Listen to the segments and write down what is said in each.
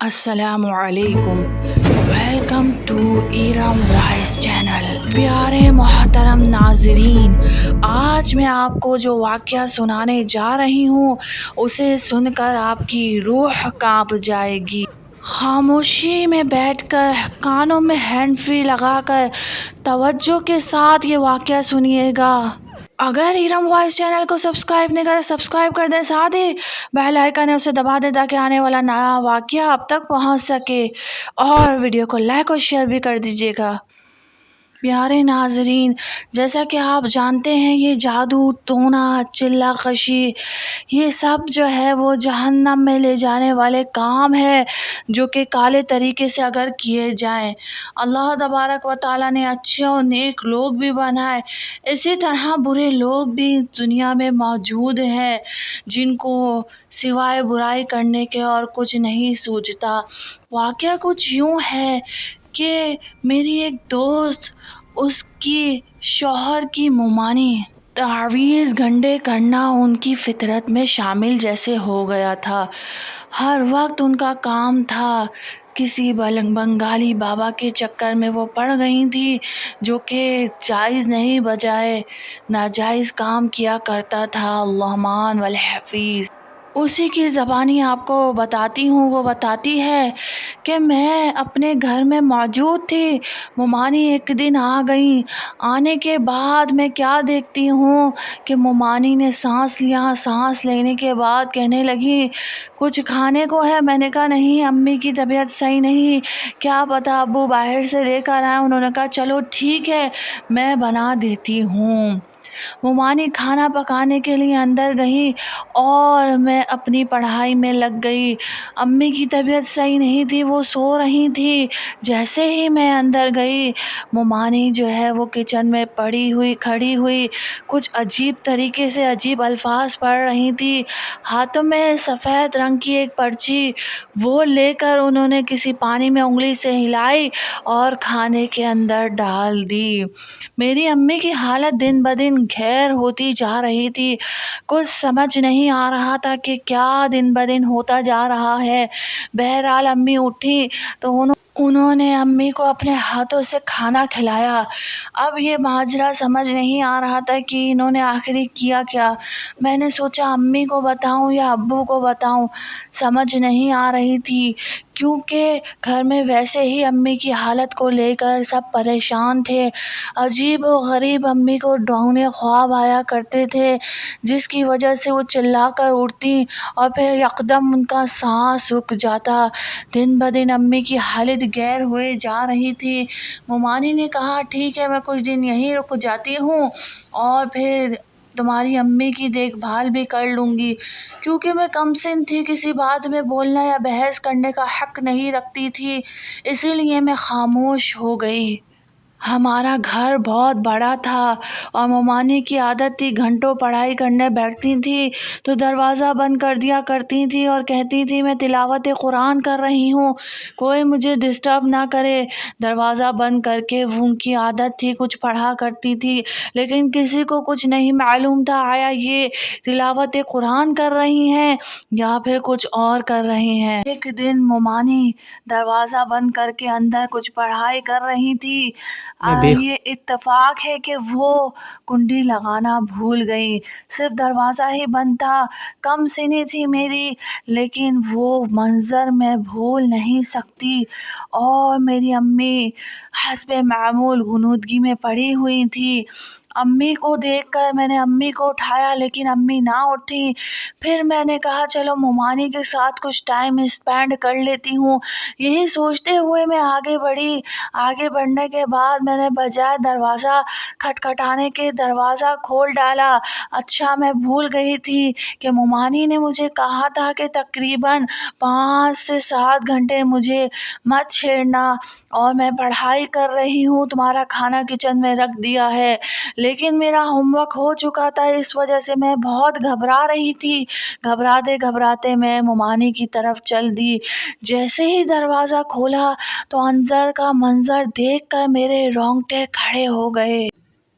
السلام علیکم، welcome to Iram voice channel. پیارے محترم ناظرین، آج میں آپ کو جو واقعہ سنانے جا رہی ہوں اسے سن کر آپ کی روح کانپ جائے گی۔ خاموشی میں بیٹھ کر کانوں میں ہینڈ فری لگا کر توجہ کے ساتھ یہ واقعہ سنیے گا۔ اگر ایرم وائس چینل کو سبسکرائب نہیں کرے سبسکرائب کر دیں، ساتھ ہی بیل آئیکن ہے اسے دبا دیں تاکہ آنے والا نیا واقعہ آپ تک پہنچ سکے، اور ویڈیو کو لائک اور شیئر بھی کر دیجیے گا۔ پیارے ناظرین، جیسا کہ آپ جانتے ہیں یہ جادو، ٹونا، چلہ کشی، یہ سب جو ہے وہ جہنم میں لے جانے والے کام ہے جو کہ کالے طریقے سے اگر کیے جائیں۔ اللہ تبارک و تعالیٰ نے اچھے اور نیک لوگ بھی بنائے، اسی طرح برے لوگ بھی دنیا میں موجود ہیں جن کو سوائے برائی کرنے کے اور کچھ نہیں سوجھتا۔ واقعہ کچھ یوں ہے کہ میری ایک دوست، اس کی شوہر کی مومانی تعویذ گنڈے کرنا ان کی فطرت میں شامل جیسے ہو گیا تھا۔ ہر وقت ان کا کام تھا، کسی بنگالی بابا کے چکر میں وہ پڑ گئی تھی جو کہ جائز نہیں بجائے ناجائز کام کیا کرتا تھا۔ اللہمان والحفیظ، اسی کی زبانی آپ کو بتاتی ہوں۔ وہ بتاتی ہے کہ میں اپنے گھر میں موجود تھی، مومانی ایک دن آ گئی۔ آنے کے بعد میں کیا دیکھتی ہوں کہ مومانی نے سانس لیا، سانس لینے کے بعد کہنے لگی کچھ کھانے کو ہے؟ میں نے کہا نہیں، امی کی طبیعت صحیح نہیں، کیا پتہ ابو باہر سے لے کر آئے۔ انہوں نے کہا چلو ٹھیک ہے میں بنا دیتی ہوں۔ مومانی کھانا پکانے کے لیے اندر گئی اور میں اپنی پڑھائی میں لگ گئی۔ امی کی طبیعت صحیح نہیں تھی، وہ سو رہی تھی۔ جیسے ہی میں اندر گئی، مومانی جو ہے وہ کچن میں کھڑی ہوئی کچھ عجیب طریقے سے عجیب الفاظ پڑھ رہی تھی۔ ہاتھوں میں سفید رنگ کی ایک پرچی، وہ لے کر انہوں نے کسی پانی میں انگلی سے ہلائی اور کھانے کے اندر ڈال دی۔ میری امی کی حالت دن بدن گھیر ہوتی جا رہی تھی، کچھ سمجھ نہیں آ رہا تھا کہ کیا دن بدن ہوتا جا رہا ہے۔ بہرحال امی اٹھی تو انہوں نے امی کو اپنے ہاتھوں سے کھانا کھلایا۔ اب یہ ماجرا سمجھ نہیں آ رہا تھا کہ انہوں نے آخری کیا کیا۔ میں نے سوچا امی کو بتاؤں یا ابو کو بتاؤں، سمجھ نہیں آ رہی تھی کیونکہ گھر میں ویسے ہی امی کی حالت کو لے کر سب پریشان تھے۔ عجیب و غریب امی کو ڈراؤنے خواب آیا کرتے تھے جس کی وجہ سے وہ چلا کر اٹھتی اور پھر یکدم ان کا سانس رک جاتا۔ دن بدن امی کی حالت گیر ہوئے جا رہی تھی۔ مومانی نے کہا ٹھیک ہے میں کچھ دن یہیں رک جاتی ہوں اور پھر تمہاری امی کی دیکھ بھال بھی کر لوں گی، کیونکہ میں کم سن تھی، کسی بات میں بولنا یا بحث کرنے کا حق نہیں رکھتی تھی، اسی لیے میں خاموش ہو گئی۔ ہمارا گھر بہت بڑا تھا اور مومانی کی عادت تھی گھنٹوں پڑھائی کرنے بیٹھتی تھی تو دروازہ بند کر دیا کرتی تھی اور کہتی تھی میں تلاوت قرآن کر رہی ہوں، کوئی مجھے ڈسٹرب نہ کرے۔ دروازہ بند کر کے وہ ان کی عادت تھی کچھ پڑھا کرتی تھی، لیکن کسی کو کچھ نہیں معلوم تھا آیا یہ تلاوت قرآن کر رہی ہیں یا پھر کچھ اور کر رہی ہیں۔ ایک دن مومانی دروازہ بند کر کے اندر کچھ پڑھائی کر رہی تھی، یہ اتفاق ہے کہ وہ کنڈی لگانا بھول گئی، صرف دروازہ ہی بند تھا۔ کم سنی تھی میری، لیکن وہ منظر میں بھول نہیں سکتی، اور میری امی حسب معمول غنودگی میں پڑی ہوئی تھی۔ امی کو دیکھ کر میں نے امی کو اٹھایا لیکن امی نہ اٹھی۔ پھر میں نے کہا چلو مومانی کے ساتھ کچھ ٹائم اسپینڈ کر لیتی ہوں، یہی سوچتے ہوئے میں آگے بڑھی۔ آگے بڑھنے کے بعد میں نے بجائے دروازہ کھٹکھٹانے کے دروازہ کھول ڈالا۔ اچھا میں بھول گئی تھی کہ مومانی نے مجھے کہا تھا کہ تقریباً 5 سے 7 گھنٹے مجھے مت چھیڑنا، اور میں پڑھائی کر رہی ہوں، تمہارا کھانا کچن میں رکھ دیا ہے، لیکن میرا ہوم ورک ہو چکا تھا، اس وجہ سے میں بہت گھبرا رہی تھی۔ گھبراتے گھبراتے میں مومانی کی طرف چل دی۔ جیسے ہی دروازہ کھولا تو اندر کا منظر دیکھ کر میرے رونگٹے کھڑے ہو گئے۔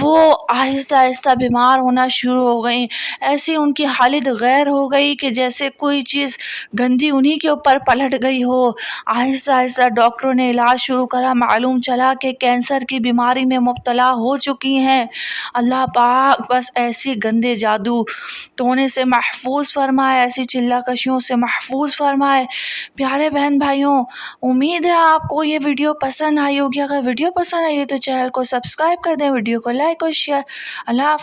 وہ آہستہ آہستہ بیمار ہونا شروع ہو گئیں. ایسی ان کی حالت غیر ہو گئی کہ جیسے کوئی چیز گندی انہی کے اوپر پلٹ گئی ہو. آہستہ آہستہ ڈاکٹروں نے علاج شروع کرا. معلوم چلا کہ کینسر کی بیماری میں مبتلا ہو چکی ہیں. اللہ پاک بس ایسی گندے جادو ٹونے سے محفوظ فرمائے، ایسی چلا کشیوں سے محفوظ فرمائے. پیارے بہن بھائیوں، امید ہے آپ کو یہ ویڈیو پسند آئی ہوگی. اگر ویڈیو پسند آئی ہے تو چینل کو سبسکرائب کر دیں، ویڈیو کو لائک اور شیئر. اللہ حافظ.